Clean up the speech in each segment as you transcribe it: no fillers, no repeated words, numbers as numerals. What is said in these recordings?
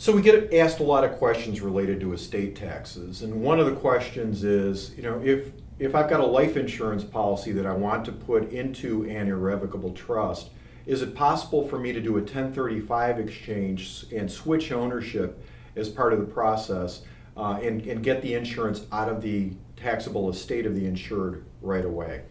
So we get asked a lot of questions related to estate taxes, and one of the questions is, if I've got a life insurance policy that I want to put into an irrevocable trust, is it possible for me to do a 1035 exchange and switch ownership as part of the process and get the insurance out of the taxable estate of the insured right away?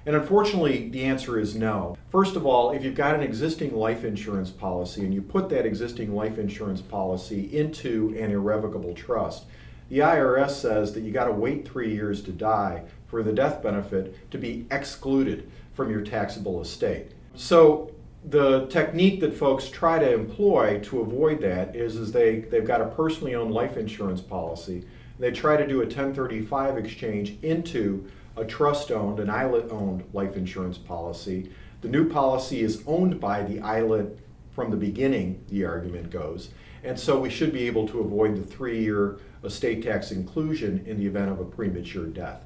And unfortunately, the answer is no. First of all, if you've got an existing life insurance policy and you put that existing life insurance policy into an irrevocable trust, the IRS says that you got to wait 3 years to die for the death benefit to be excluded from your taxable estate. So the technique that folks try to employ to avoid that is they've got a personally owned life insurance policy. They try to do a 1035 exchange into a trust-owned, an ILIT-owned life insurance policy. The new policy is owned by the ILIT from the beginning, the argument goes, and so we should be able to avoid the 3-year estate tax inclusion in the event of a premature death.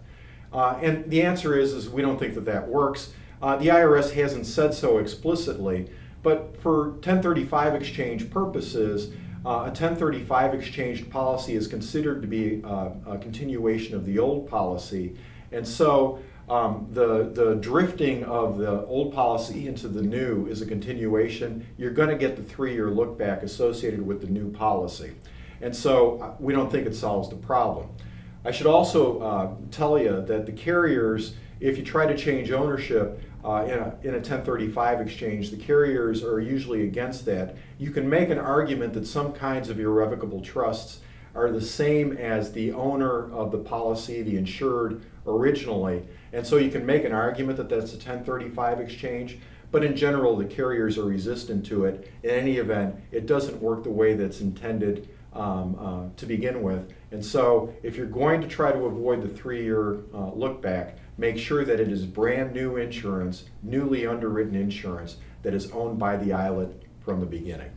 And the answer is we don't think that works. The IRS hasn't said so explicitly, but for 1035 exchange purposes, a 1035 exchange policy is considered to be a continuation of the old policy. And so the drifting of the old policy into the new is a continuation. You're going to get the 3-year look back associated with the new policy. And so we don't think it solves the problem. I should also tell you that the carriers, if you try to change ownership in a 1035 exchange, the carriers are usually against that. You can make an argument that some kinds of irrevocable trusts are the same as the owner of the policy, the insured originally. And so you can make an argument that that's a 1035 exchange, but in general, the carriers are resistant to it. In any event, it doesn't work the way that's intended to begin with. And so if you're going to try to avoid the 3-year look back, make sure that it is brand new insurance, newly underwritten insurance that is owned by the ILIT from the beginning.